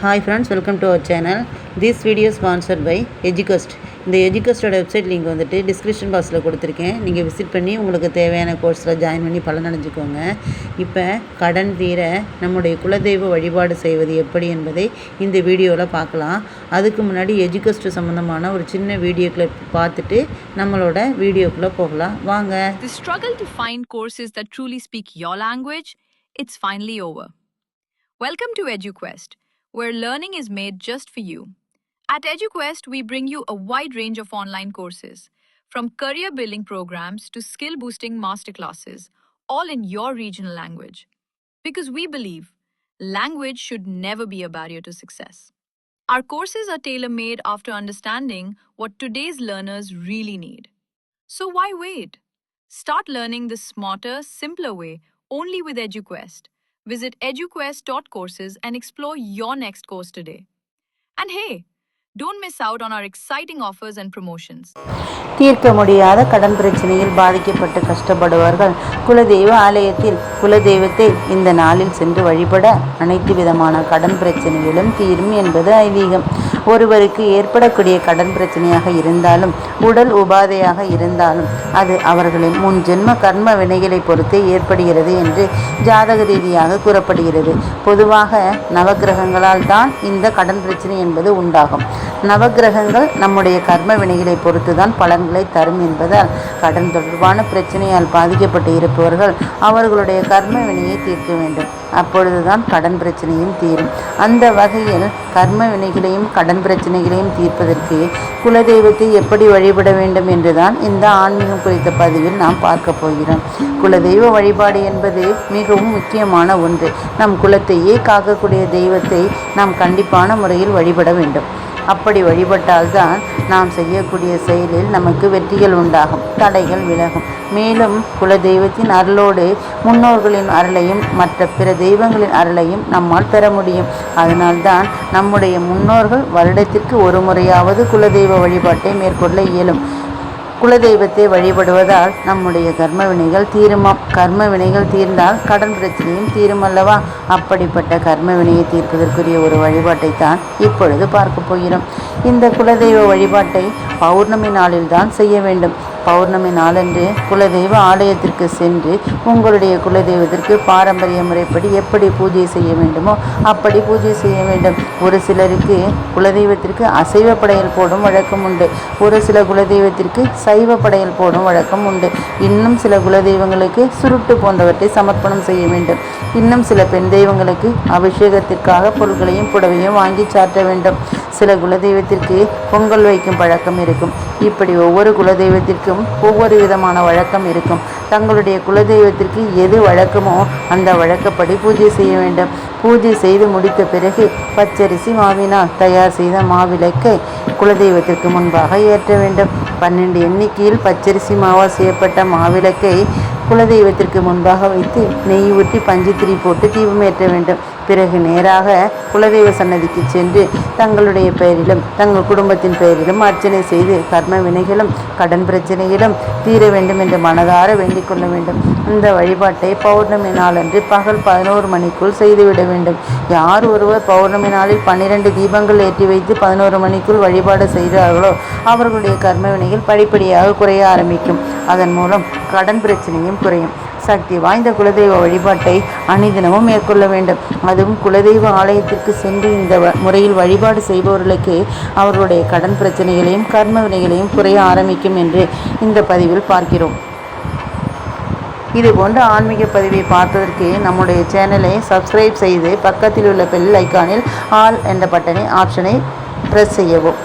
Hi friends, welcome to our channel. This video is sponsored by Eduquest. இந்த எஜுகஸ்டோட website link வந்துட்டு description பாக்ஸில் கொடுத்துருக்கேன். நீங்கள் விசிட் பண்ணி உங்களுக்கு தேவையான கோர்ஸில் ஜாயின் பண்ணி பலனடைஞ்சுக்கோங்க. இப்போ கடன் தீர நம்முடைய குலதெய்வ வழிபாடு செய்வது எப்படி என்பதை இந்த வீடியோவில் பார்க்கலாம். அதுக்கு முன்னாடி எஜுகஸ்ட் சம்மந்தமான ஒரு சின்ன வீடியோ கிளிப் பார்த்துட்டு நம்மளோட வீடியோக்குள்ளே போகலாம் வாங்க. The struggle to find courses that truly speak your language, it's finally over. Welcome to EduQuest, where learning is made just for you. At EduQuest, we bring you a wide range of online courses, from career building programs to skill boosting masterclasses, all in your regional language. Because we believe language should never be a barrier to success. Our courses are tailor made after understanding what today's learners really need. So why wait? Start learning the smarter, simpler way only with EduQuest. Visit eduquest.courses and explore your next course today. And hey, don't miss out on our exciting offers and promotions. தீர்க்க முடியாத கடன் பிரச்சனையில் பாதிக்கப்பட்டு கஷ்டப்படுவார்கள் குலதெய்வ ஆலயத்தில் குலதெய்வத்தை இந்த நாளில் சென்று வழிபட அனைத்து விதமான கடன் பிரச்சனைகளும் தீரும் என்பது ஐதீகம். ஒருவருக்கு ஏற்படக்கூடிய கடன் பிரச்சனையாக இருந்தாலும் உடல் உபாதையாக இருந்தாலும் அது அவர்களின் முன் ஜென்ம கர்ம வினைகளை பொறுத்து ஏற்படுகிறது என்று ஜாதக ரீதியாக கூறப்படுகிறது. பொதுவாக நவக்கிரகங்களால் தான் இந்த கடன் பிரச்சனை என்பது உண்டாகும். நவக்கிரகங்கள் நம்முடைய கர்ம வினைகளை பொறுத்து தான் பலன்களை தரும் என்பதால் கடன் தொடர்பான பிரச்சனையால் பாதிக்கப்பட்டு இருப்பவர்கள் அவர்களுடைய கர்ம வினையை தீர்க்க வேண்டும். அப்பொழுதுதான் கடன் பிரச்சனையும் தீரும். அந்த வகையில் கர்ம வினைகளையும் கடன் பிரச்சனைகளையும் தீர்ப்பதற்கு குலதெய்வத்தை எப்படி வழிபட வேண்டும் என்றுதான் இந்த ஆன்மீகம் குறித்த பதிவில் நாம் பார்க்க போகிறோம். குலதெய்வ வழிபாடு என்பது மிகவும் முக்கியமான ஒன்று. நம் குலத்தையே காக்கக்கூடிய தெய்வத்தை நாம் கண்டிப்பான முறையில் வழிபட வேண்டும். அப்படி வழிபட்டால்தான் நாம் செய்யக்கூடிய செயலில் நமக்கு வெற்றிகள் உண்டாகும், தடைகள் விலகும். மேலும் குலதெய்வத்தின் அருளோடு முன்னோர்களின் அருளையும் மற்ற பிற தெய்வங்களின் அருளையும் நம்மால் பெற முடியும். அதனால்தான் நம்முடைய முன்னோர்கள் வருடத்திற்கு ஒரு முறையாவது குலதெய்வ வழிபாட்டை மேற்கொள்ள இயலும். குலதெய்வத்தை வழிபடுவதால் நம்முடைய கர்ம வினைகள் தீருமாம். கர்ம வினைகள் தீர்ந்தால் கடன் பிரச்சனையும் தீரும் அல்லவா? அப்படிப்பட்ட கர்ம வினையை தீர்ப்பதற்குரிய ஒரு வழிபாட்டை தான் இப்பொழுது பார்க்க போகிறோம். இந்த குலதெய்வ வழிபாட்டை பௌர்ணமி நாளில் தான் செய்ய வேண்டும். பௌர்ணமி நாளன்று குலதெய்வ ஆலயத்திற்கு சென்று உங்களுடைய குலதெய்வத்திற்கு பாரம்பரிய முறைப்படி எப்படி பூஜை செய்ய வேண்டுமோ அப்படி பூஜை செய்ய வேண்டும். ஒரு சிலருக்கு குலதெய்வத்திற்கு அசைவ படையல் போடும் வழக்கம் உண்டு. ஒரு சில குலதெய்வத்திற்கு சைவ படையல் போடும் வழக்கம் உண்டு. இன்னும் சில குலதெய்வங்களுக்கு சுருட்டு போன்றவற்றை சமர்ப்பணம் செய்ய வேண்டும். இன்னும் சில பெண் தெய்வங்களுக்கு அபிஷேகத்திற்காக பொருட்களையும் புடவையும் வாங்கி சாற்ற வேண்டும். சில குலதெய்வத்திற்கு பொங்கல் வைக்கும் பழக்கம் இருக்கும். இப்படி ஒவ்வொரு குலதெய்வத்திற்கும் ஒவ்வொரு விதமான வழக்கம் இருக்கும். தங்களுடைய குலதெய்வத்திற்கு எது வழக்கமோ அந்த வழக்கப்படி பூஜை செய்ய வேண்டும். பூஜை செய்து முடித்த பிறகு பச்சரிசி மாவினால் தயார் செய்த மாவிளக்கை குலதெய்வத்திற்கு முன்பாக ஏற்ற வேண்டும். 12 எண்ணிக்கையில் பச்சரிசி மாவால் செய்யப்பட்ட மாவிளக்கை குலதெய்வத்திற்கு முன்பாக வைத்து நெய் ஊற்றி பஞ்சுத்திரி போட்டு தீபம் ஏற்ற வேண்டும். பிறகு நேராக குலதெய்வ சன்னதிக்கு சென்று தங்களுடைய பெயரிலும் தங்கள் குடும்பத்தின் பெயரிலும் அர்ச்சனை செய்து கர்ம வினைகளும் கடன் பிரச்சனைகளும் தீர வேண்டும் என்று மனதார வேண்டிக் கொள்ள வேண்டும். இந்த வழிபாட்டை பௌர்ணமி நாளன்று பகல் 11 மணிக்குள் செய்துவிட வேண்டும். யார் ஒருவர் பௌர்ணமி நாளில் 12 தீபங்கள் ஏற்றி வைத்து 11 மணிக்குள் வழிபாடு செய்கிறார்களோ அவர்களுடைய கர்ம வினைகள் படிப்படியாக குறைய ஆரம்பிக்கும். அதன் மூலம் கடன் பிரச்சனையும் குறையும். சக்தி வாய்ந்த குலதெய்வ வழிபாட்டை அணிதினமும் மேற்கொள்ள வேண்டும். அதுவும் குலதெய்வ ஆலயத்திற்கு சென்று இந்த முறையில் வழிபாடு செய்பவர்களுக்கு அவர்களுடைய கடன் பிரச்சனைகளையும் கர்ம வினைகளையும் குறைய ஆரம்பிக்கும் என்று இந்த பதிவில் பார்க்கிறோம். இது போன்ற ஆன்மீக பதிவை பார்ப்பதற்கு நம்முடைய சேனலை சப்ஸ்கிரைப் செய்து பக்கத்தில் உள்ள பெல் ஐக்கானில் ஆல் என்ற பட்டனை ஆப்ஷனை பிரஸ் செய்யவும்.